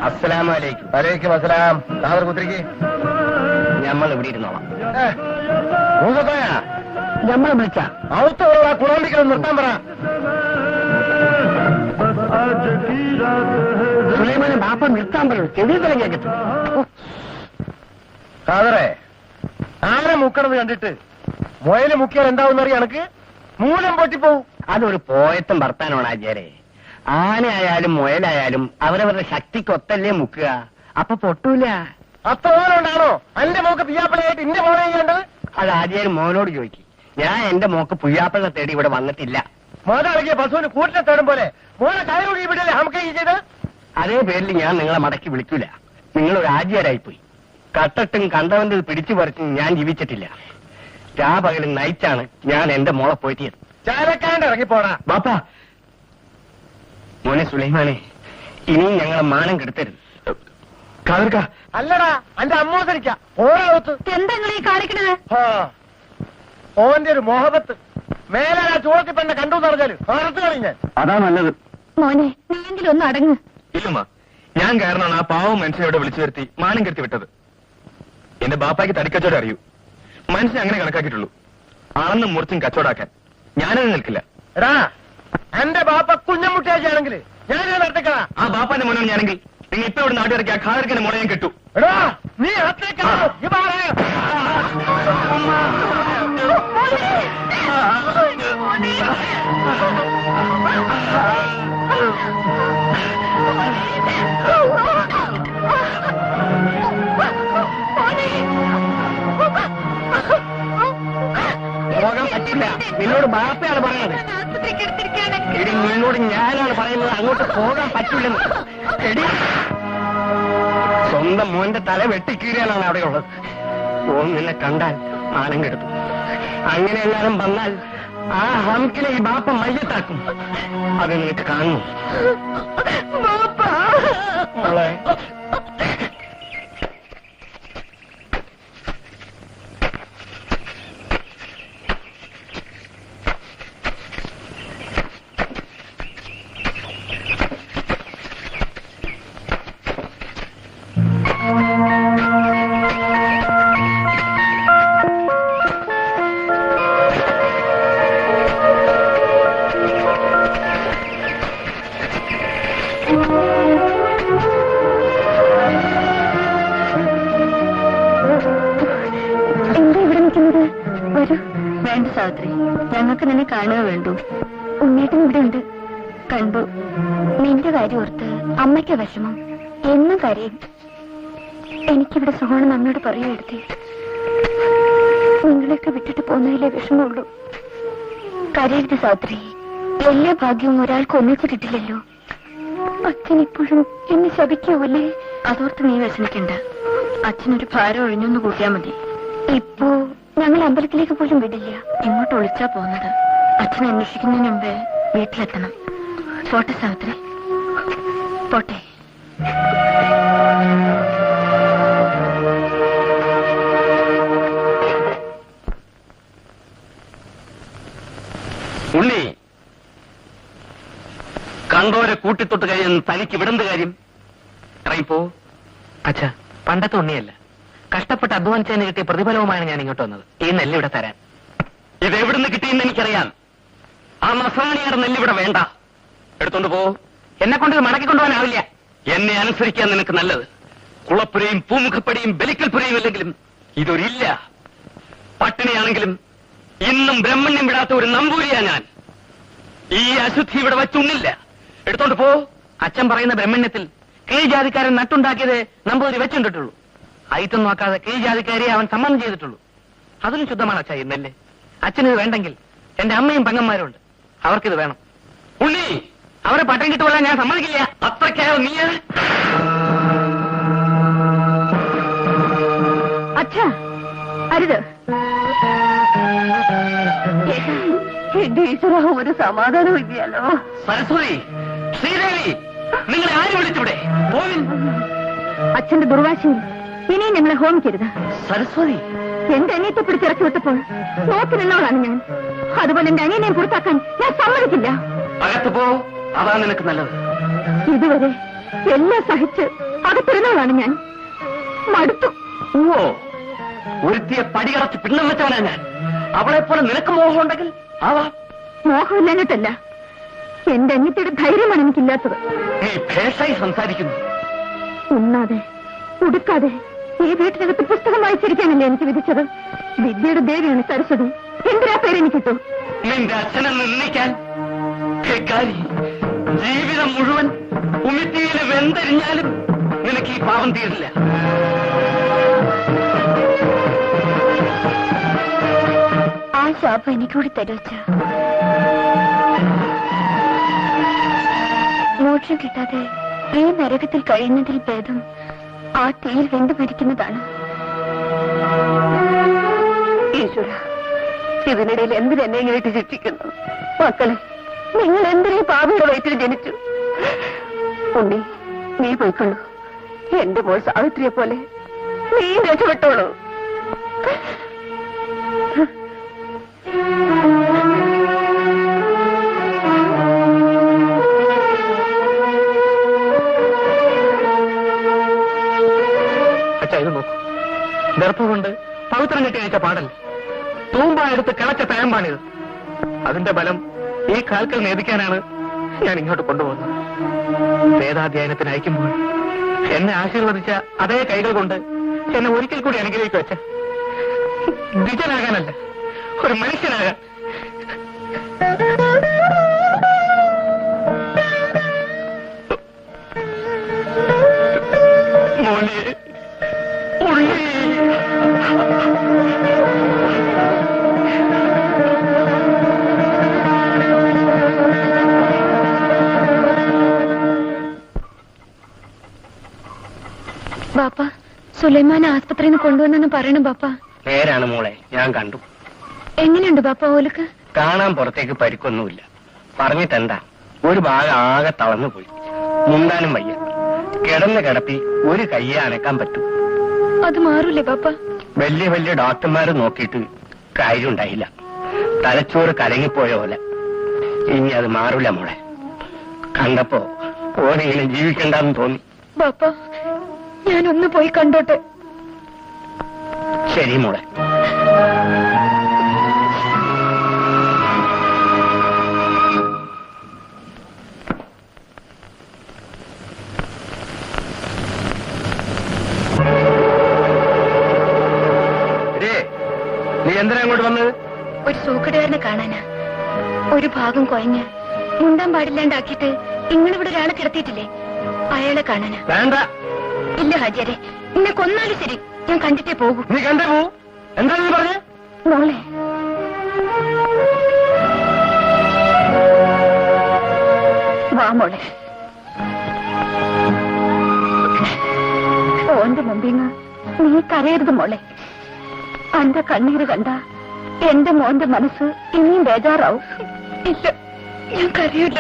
അസ്സലാമലൈക്കും. വലൈക്കും അസ്സലാം. താങ്കൾ കുത്തിരിക്ക്. നമ്മൾ ഇവിടെ ഇരുന്നോളാം. നമ്മളെ വിളിച്ച ഔത്തുള്ള കുളമ്പിക്കൽ നിർത്താൻ പറ. സുലൈമാനെ ബാപ്പ നിർത്താൻ പറയൂ. ചെവി കേൾക്കട്ടെ. കാതറേ, ആരെ മുക്കണത് കണ്ടിട്ട് മുയല് മുക്കിയാൽ എന്താവുന്നറിയ എനക്ക് മൂലം പൊട്ടിപ്പോവും. അതൊരു പോയത്തും ഭർത്താനോണ് ആചാരെ. ആനയായാലും മുയലായാലും അവരവരുടെ ശക്തിക്കൊത്തല്ലേ മുക്കുക. അപ്പൊ പൊട്ടൂല. അത്തോണ്ടാണോ എന്റെ മോക്ക് പുയ്യാപ്പിളയായിട്ട് എന്റെ മോനെ ചെയ്യേണ്ടത്? അത് ആദ്യം മോനോട് ചോദിക്കും. ഞാൻ എന്റെ മോക്ക് പുയ്യാപ്പിളെ തേടി ഇവിടെ വന്നിട്ടില്ല. മോനടങ്ങിയ പശുവിന് കൂട്ടിനെ തേടും പോലെ മോനെ കയറുകി വിടല്ലേ നമുക്ക് ചെയ്ത്. അതേ പേരിൽ ഞാൻ നിങ്ങളെ മടക്കി വിളിക്കൂല. നിങ്ങളൊരു ആചാരായിപ്പോയി. കട്ടട്ടും കണ്ടവന്റെ പിടിച്ചു പറിച്ചും ഞാൻ ജീവിച്ചിട്ടില്ല. രാപകലും നയിച്ചാണ് ഞാൻ എന്റെ മോളെ പോറ്റിയത്. ചാലക്കാണ്ട് ഇറങ്ങിപ്പോടാ ബാപ്പ. മോനെ സുലൈമാനെ, ഇനിയും ഞങ്ങളെ മാനം കെടുത്തരുത്. കാതർക്ക അല്ലടാ, എന്റെ അമ്മോസരിക്ക ഓരോത്ത് എന്തെങ്കിലും ഈ കാണിക്കണത്? ഓന്റെ ഒരു മോഹബത്ത് മേലെ ആ ചുവത്തി പെണ്ണെ കണ്ടു പറഞ്ഞാല് അറുത്ത് കളിഞ്ഞ. അതാ നല്ലത്. മോനെ, നീയെങ്കിലും ഒന്ന് അടങ്ങ്. ഇല്ലുമ്മ, ഞാൻ കാരണമാണ് ആ പാവം മനുഷ്യനോട് വിളിച്ചു വരുത്തി മാനം കെടുത്തി വിട്ടത്. എന്റെ ബാപ്പായ്ക്ക് തടിക്കച്ചവടം അറിയൂ. മനുഷ്യനെ അങ്ങനെ കണക്കാക്കിയിട്ടുള്ളൂ. അളന്നും മുറിച്ചും കച്ചവടാക്കാൻ ഞാനത് നിൽക്കില്ല. എടാ, എന്റെ ബാപ്പ കുഞ്ഞമുട്ടിയാണെങ്കിൽ ഞാനിത് നടത്തിക്കണ. ആ ബാപ്പാന്റെ മോനാണ് ഞാനെങ്കിൽ നിങ്ങൾ ഇപ്പൊ ഇവിടെ നാട്ടിറക്കി ആ ഖാദർക്കിന്റെ മോളെ ഞാൻ കെട്ടു. എടാ, നീ അത്തേക്കാ പോകാൻ പറ്റില്ല. നിന്നോട് ബാപ്പയാണ് പറയുന്നത്. എടി, നിന്നോട് ഞാനാണ് പറയുന്നത് അങ്ങോട്ട് പോകാൻ പറ്റില്ലെന്ന്. എടി, സ്വന്തം മോന്റെ തല വെട്ടിക്കീറിയാലാണ് അവിടെയുള്ളത്. ഓ നിന്നെ കണ്ടാൽ മാനം കെടുത്തു. അങ്ങനെ എല്ലാരും വന്നാൽ ആ ഹംക്കിനെ ഈ ബാപ്പ മയ്യത്താക്കും. അത് നിനക്ക് കാണുന്നു. മോളെ, വേണ്ട സാവിത്രി, ഞങ്ങൾക്ക് നിന്നെ കാണുക വേണ്ടു. ഉണ്ണേട്ടൻ ഇവിടെ ഉണ്ട്. കണ്ടു. നിന്റെ കാര്യം ഓർത്ത് അമ്മയ്ക്ക് വിഷമം. എന്നും കരയും. എനിക്കിവിടെ സുഖമാണ് നമ്മോട് പറയുമെടുത്തി. നിങ്ങളെയൊക്കെ വിട്ടിട്ട് പോകുന്നതിലേ വിഷമമുള്ളൂ. കരയരുത് സാവിത്രി. എല്ലാ ഭാഗ്യവും ഒരാൾക്ക് ഒന്നിച്ച് കിട്ടില്ലല്ലോ. അച്ഛൻ ഇപ്പോഴും എന്നെ ശപിക്കാവൂല്ലേ? അതോർത്ത് നീ വിഷമിക്കണ്ട. അച്ഛനൊരു ഭാരം ഒഴിഞ്ഞൊന്ന് കൂട്ടിയാ മതി. ഇപ്പോ ഞങ്ങൾ അമ്പലത്തിലേക്ക് പോലും വിടില്ല. ഇങ്ങോട്ട് ഒളിച്ചാ പോകുന്നത്. അച്ഛൻ അന്വേഷിക്കുന്നതിന് മുമ്പ് വീട്ടിലെത്തണം. പോട്ടെ സാവിത്രി, പോട്ടെ. ഉണ്ണി, കണ്ടോരെ കൂട്ടിത്തൊട്ട് കഴിയുന്ന തനിക്ക് വിടുന്ന കാര്യം ഇറങ്ങിപ്പോ. അച്ഛാ, പണ്ടത്തെ ഉണ്ണിയല്ല. കഷ്ടപ്പെട്ട് അധ്വാനിച്ചതിന് കിട്ടിയ പ്രതിഫലവുമാണ് ഞാൻ ഇങ്ങോട്ട് വന്നത്. ഈ നെല്ലിവിടെ തരാൻ. ഇതെവിടുന്ന് കിട്ടിയെന്ന് എനിക്കറിയാം. ആ നസ്രാണിയുടെ നെല്ലിവിടെ വേണ്ട. എടുത്തോണ്ട് പോ. എന്നെ കൊണ്ട് ഇത് മടക്കി കൊണ്ടുപോകാനാവില്ല. എന്നെ അനുസരിക്കാൻ നിനക്ക് നല്ലത്. കുളപ്പുരയും പൂമുഖപ്പടിയും ബലിക്കൽപ്പുരയും അല്ലെങ്കിലും ഇതൊരില്ല. പട്ടിണിയാണെങ്കിലും ഇന്നും ബ്രഹ്മണ്യം വിടാത്ത ഒരു നമ്പൂരിയാ ഞാൻ. ഈ അശുദ്ധി ഇവിടെ വച്ചുണ്ണില്ല. എടുത്തോണ്ട് പോ. അച്ഛൻ പറയുന്ന ബ്രഹ്മണ്യത്തിൽ കീഴ് ജാതിക്കാരൻ നട്ടുണ്ടാക്കിയത് നമ്പൂതിരി വെച്ചുണ്ടിട്ടുള്ളൂ. ഐറ്റം നോക്കാതെ കീഴ് ജാതിക്കാരെ അവൻ സമ്മതം ചെയ്തിട്ടുള്ളൂ. അതിനും ശുദ്ധമാണ് അച്ഛാ ഈ നെല്ല്. അച്ഛനിത് വേണ്ടെങ്കിൽ എന്റെ അമ്മയും പെങ്ങന്മാരും ഉണ്ട്. അവർക്കിത് വേണം. ഉണ്ണി, അവരെ പട്ടം കിട്ടുകൊള്ളാൻ ഞാൻ സമ്മതിക്കില്ല. അത്രയ്ക്കായോ നീ? അച്ഛാ, അരുത്. ഒരു സമാധാനം ഇല്ലല്ലോ. സരസ്വതി, ശ്രീദേവി, നിങ്ങളെ ആര് വിളിച്ചൂടെ? പോവിൻ. അച്ഛന്റെ ദുർവാശയിൽ ഇനിയും ഞങ്ങളെ ഹോമിക്കരുത്. സരസ്വതി, എന്റെ അനിയത്തെ പിടിച്ചിറക്കി വിട്ടപ്പോൾ നോക്കി നിന്നവളാണ് ഞാൻ. അതുപോലെ എന്റെ അനിയനെ പുറത്താക്കാൻ ഞാൻ സമ്മതിക്കില്ല. അകത്ത് പോ. അതാ നിനക്ക് നല്ലത്. ഇതുവരെ എല്ലാം സഹിച്ച് അകത്തിരുന്നവളാണ് ഞാൻ. മടുത്തു. ഓ, ഒരുത്തിയെ പടികറച്ച് പിണ്ണം വെച്ചവനാ ഞാൻ. അവളെ പോലെ നിനക്ക് മോഹം ഉണ്ടെങ്കിൽ ആവാ. മോഹമില്ലാഞ്ഞിട്ടല്ല, എന്റെ അന്യത്തിയുടെ ധൈര്യമാണ് എനിക്കില്ലാത്തത്. നീ ഭേഷായി സംസാരിക്കുന്നു. ഉണ്ണാതെ ഉടുക്കാതെ ഈ വീട്ടിനകത്ത് പുസ്തകം വായിച്ചിരിക്കാനല്ലേ എനിക്ക് വിധിച്ചത്. വിദ്യയുടെ ദേവിയാണ് സരസ്വതി. എന്തിനാ പേര് എനിക്കിട്ടു? നിന്റെ അച്ഛനെ നിർണയിക്കാൻ ജീവിതം മുഴുവൻ ഉമിത്തിയിൽ വെന്തരിഞ്ഞാലും നിനക്ക് ഈ പാവം തീരില്ല. ആ ശാപം എനിക്കൂടി തരുവച്ച. മോക്ഷം കിട്ടാതെ ഈ നരകത്തിൽ കഴിയുന്നതിൽ ഭേദം ആ തീയിൽ വെന്തു മരിക്കുന്നതാണ്. ഈശ്വര, ഇതിനിടയിൽ എന്തിനെന്നെ ഇങ്ങോട്ട് ശിക്ഷിക്കുന്നു? മക്കളെ, നിങ്ങൾ എന്തിനീ പാപിയുടെ വയറ്റിൽ ജനിച്ചു? ഉണ്ണി, നീ പോയിക്കൊള്ളൂ. എന്റെ മോൾ സാവിത്രിയെ പോലെ നീ രക്ഷപ്പെട്ടോളൂ. അച്ഛാ, ഇത് നോക്കൂ. ഗർഭം കൊണ്ട് പവിത്രം കെട്ടി അയച്ച പാടൽ, തൂമ്പായെടുത്ത് കിളച്ച തഴമ്പാണിത്. അതിന്റെ ബലം ഈ കാൽക്കൽ നേദിക്കാനാണ് ഞാൻ ഇങ്ങോട്ട് കൊണ്ടുപോകുന്നത്. വേദാധ്യയനത്തിന് അയക്കുമ്പോൾ എന്നെ ആശീർവദിച്ച അതേ കൈകൾ കൊണ്ട് എന്നെ ഒരിക്കൽ കൂടി അനുഗ്രഹിക്കും അച്ഛൻ. ദ്വിജനാകാനല്ല, ഒരു മനുഷ്യനാകാൻ. മോനെ, ഉള്ളി. ബാപ്പ, സുലൈമാൻ ആസ്പത്രിയിൽ നിന്ന് കൊണ്ടുവന്നെന്ന് പറയണം ബാപ്പ. നേരാണ് മോളെ, ഞാൻ കണ്ടു. എങ്ങനെയുണ്ട് ബാപ്പ ഓലക്ക്? കാണാൻ പുറത്തേക്ക് പരിക്കൊന്നുമില്ല. പറഞ്ഞിട്ടെന്താ, ഒരു ഭാഗം ആകെ തളർന്നു പോയി. മുണ്ടാനും വയ്യ. കിടന്ന് കിടപ്പി ഒരു കയ്യെ അനക്കാൻ പറ്റും. അത് മാറൂലേ ബാപ്പ? വലിയ വലിയ ഡോക്ടർമാര് നോക്കിയിട്ട് കാര്യമുണ്ടായില്ല. തലച്ചോറ് കലങ്ങിപ്പോയ പോലെ. ഇനി അത് മാറൂല മോളെ. കണ്ടപ്പോ ഓനെങ്കിലും ജീവിക്കണ്ടെന്ന് തോന്നി. ബാപ്പ, ഞാനൊന്ന് പോയി കണ്ടോട്ടെ. ശരി മോളെ. നീ എന്തിനാ അങ്ങോട്ട് വന്നത്? ഒരു സൂക്കടുകാരനെ കാണാനാ. ഒരു ഭാഗം കൊയഞ്ഞ് മുണ്ടാൻ പാടില്ലാണ്ടാക്കിയിട്ട് നിങ്ങളിവിടെ ഒരാളെ കിടത്തിയിട്ടില്ലേ, അയാളെ കാണാനാ. വേണ്ട. ഇല്ല ഹാജിയാരെ, എന്നെ കൊന്നാലും ശരി, ഞാൻ കണ്ടിട്ടേ പോകൂ. നീ കണ്ടേ പോവൂ. എന്താ നീ പറഞ്ഞേ? മോളെ, വാ മോളെ. ഓന്റെ മുമ്പിന്ന് നീ കരയരുത് മോളെ. അന്റെ കണ്ണീര് കണ്ട എന്റെ മോന്റെ മനസ്സ് ഇനിയും ബേജാറാവും. ഇല്ല, ഞാൻ കരയില്ല.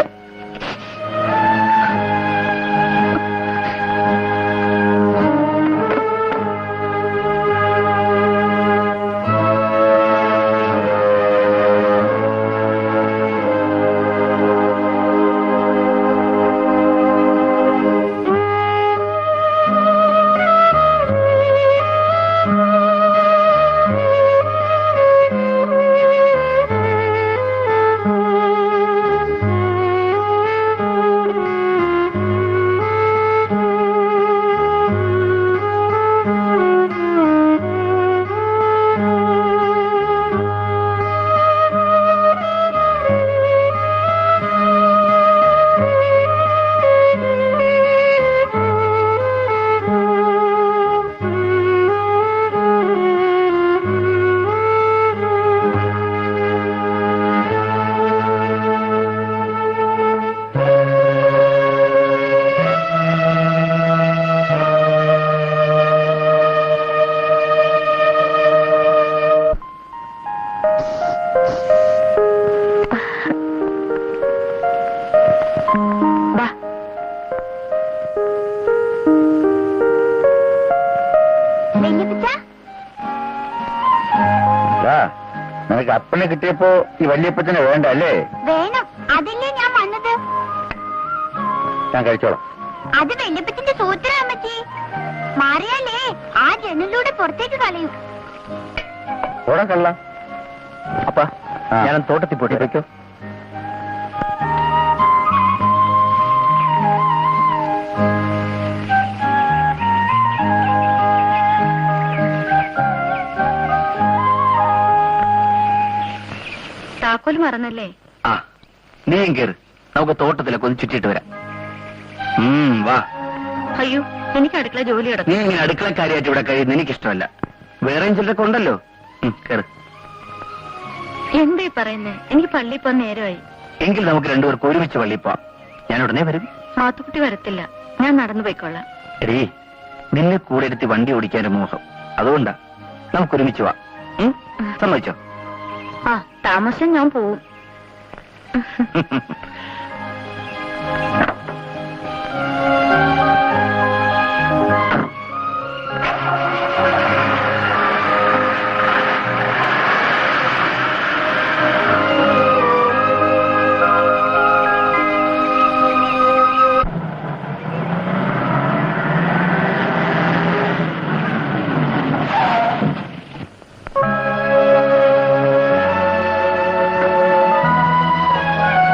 നിനക്ക് അപ്പനെ കിട്ടിയപ്പോ ഈ വല്യപ്പച്ചനെ വേണ്ട അല്ലേ? വേണം, അതല്ലേ ഞാൻ വന്നത്. ഞാൻ കഴിച്ചോളാം. അത് വല്യപ്പത്തിന്റെ സൂത്രം അമ്മച്ചി. മാറിയാലേ ആ ജനലിലൂടെ പുറത്തേക്ക് കളയും. ഓടാൻ കള്ള അപ്പ ഞാൻ തോട്ടത്തിൽ പോട്ടി വെക്കോ. താക്കോൽ മറന്നല്ലേ? ആ നീയും കേറ്, നമുക്ക് തോട്ടത്തിലൊക്കെ ഒന്ന് ചുറ്റിയിട്ട് വരാം. വാ. അയ്യോ, എനിക്ക് അടുക്കള ജോലി നീ കിടക്കും. ഇങ്ങനെ അടുക്കളക്കാരിയായിട്ട് ഇവിടെ കഴിയുന്ന എനിക്കിഷ്ടമല്ല. വേറെ ചിലരൊക്കെ ഉണ്ടല്ലോ. കേറ്. എന്തായി പറയുന്നേ? എനിക്ക് പള്ളിയിൽ പോകാൻ നേരമായി. എങ്കിൽ നമുക്ക് രണ്ടുപേർക്ക് ഒരുമിച്ച് പള്ളിയിൽ പോവാം. ഞാൻ ഉടനെ വരും. മാത്തുക്കുട്ടി വരത്തില്ല, ഞാൻ നടന്നു പോയിക്കൊള്ളാം. എടീ, നിന്നെ കൂടെ എടുത്ത് വണ്ടി ഓടിക്കാൻ്റെ മോഹം, അതുകൊണ്ടാ. നമുക്ക് ഒരുമിച്ച് പോവാം. സമ്മതിച്ചോ? ആ, താമസം ഞാൻ പോവും.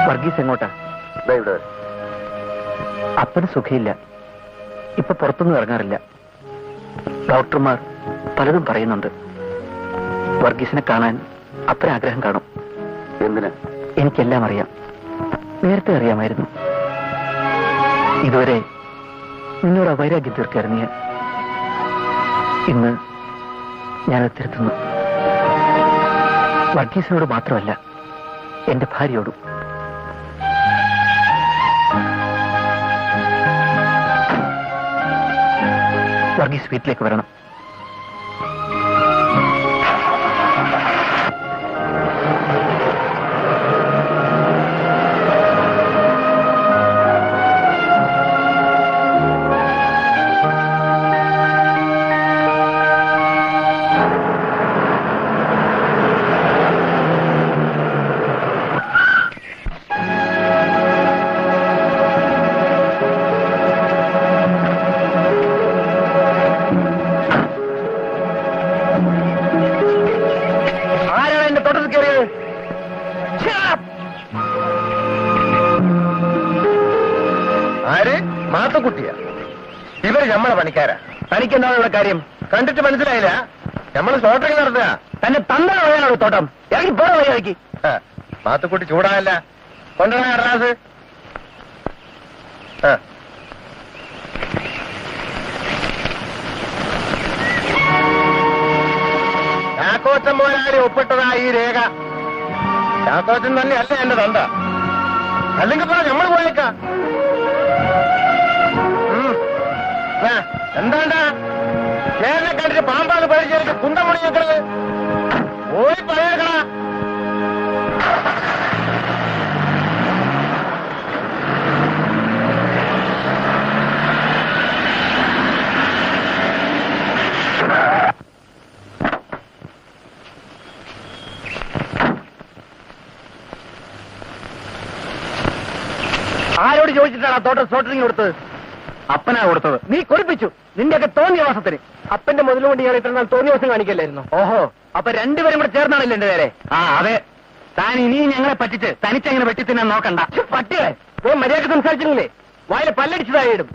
വർഗീസ് എങ്ങോട്ടാ? അപ്പന് സുഖമില്ല. ഇപ്പൊ പുറത്തൊന്നും ഇറങ്ങാറില്ല. ഡോക്ടർമാർ പലതും പറയുന്നുണ്ട്. വർഗീസിനെ കാണാൻ അപ്പന് ആഗ്രഹം കാണും. എന്തിനാ? എനിക്കെല്ലാം അറിയാം. നേരത്തെ അറിയാമായിരുന്നു. ഇതുവരെ നിന്നോട് വൈരാഗ്യം തീർക്കായിരുന്നു ഞാൻ. ഇന്ന് ഞാനത് തിരുത്തുന്നു. വർഗീസിനോട് മാത്രമല്ല, എന്റെ ഭാര്യയോടും. വർഗീസ് വീട്ടിലേക്ക് വരണം. ആര്? മാത്തുക്കുട്ടിയാ? ഇവര് നമ്മളെ പണിക്കാരാ. തനിക്കെന്താണ് ഇവിടെ കാര്യം? കണ്ടിട്ട് മനസ്സിലായില്ല. നമ്മള് ഷോട്ടിങ് നടത്തുക. തന്നെ തന്നോ വഴിയാണോ തോട്ടം? ഇറങ്ങി പോണ വഴിയാക്കി. മാത്തുക്കുട്ടി ചൂടാകല്ല. കൊണ്ടുവരാ കടലാസ്. ചാക്കോച്ചൻ മോനാരും ഒപ്പിട്ടതാ ഈ രേഖ. ചാക്കോച്ചൻ തന്നെ അല്ല എന്റെ തന്ത. അല്ലെങ്കിൽ പറ നമ്മൾ പോയേക്കാം. എന്താണ്ടാ ചേരനെ കണ്ടിട്ട് പാമ്പാണ് പരിചയം കുന്തം മുടി നിൽക്കുന്നത്? ഓടി പറയണ ആരോട് ചോദിച്ചിട്ടാണ് ആ തോട്ടം ഷോട്ടിങ് കൊടുത്തത്? അപ്പനാ കൊടുത്തത്. നീ കുറിപ്പിച്ചു. നിന്റെയൊക്കെ തോന്നിയ വാസത്തിന്. അപ്പന്റെ മുതൽ കൊണ്ട് ഞാൻ ഇത്ര നാൾ തോന്നിയ ദിവസം കാണിക്കല്ലായിരുന്നു. ഓഹോ, അപ്പൊ രണ്ടുപേരും കൂടെ ചേർന്നാണല്ലോ എന്റെ പേരെ. ആ അതെ. താൻ ഇനിയും ഞങ്ങളെ പറ്റിച്ച് തനിച്ചങ്ങനെ വെട്ടിത്തിന്നാൻ നോക്കണ്ട. പട്ടികളെ മര്യാദ സംസാരിച്ചില്ലേ? വായിലെ പല്ലടിച്ചതായിടും.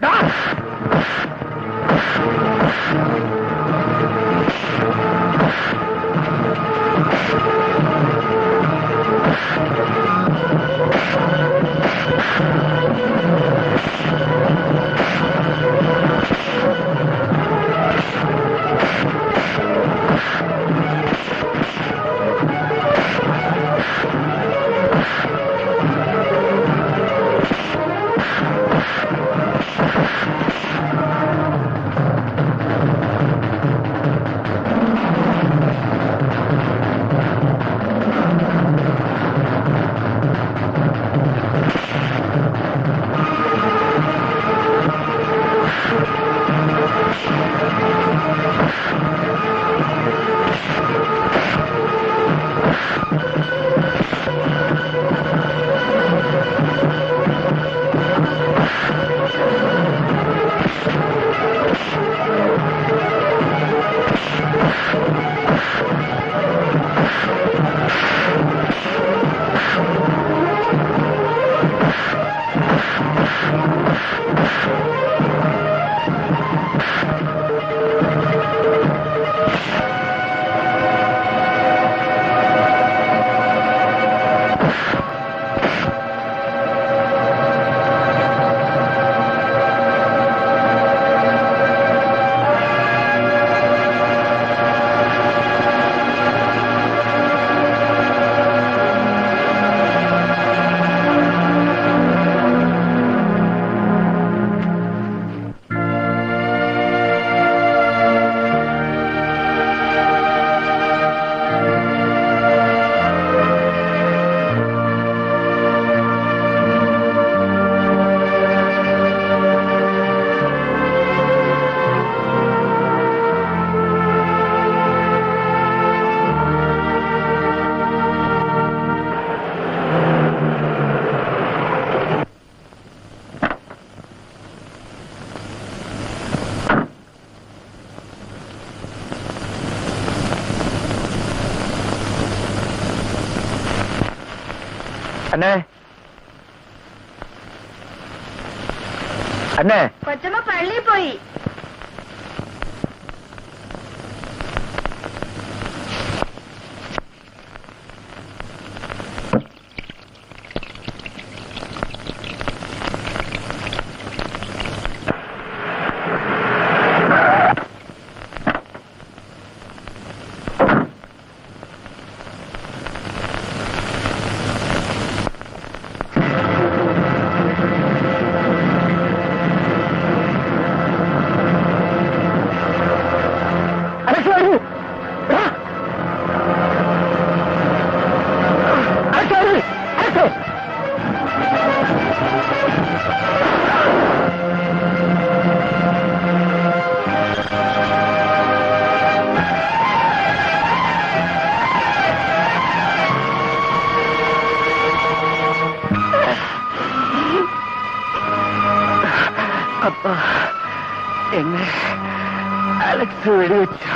അന്നേ അന്നേ കൊച്ചമ്മ പള്ളിയിൽ പോയി. അപ്പ എന്നെ അലക്സ് വെടിവെച്ചു.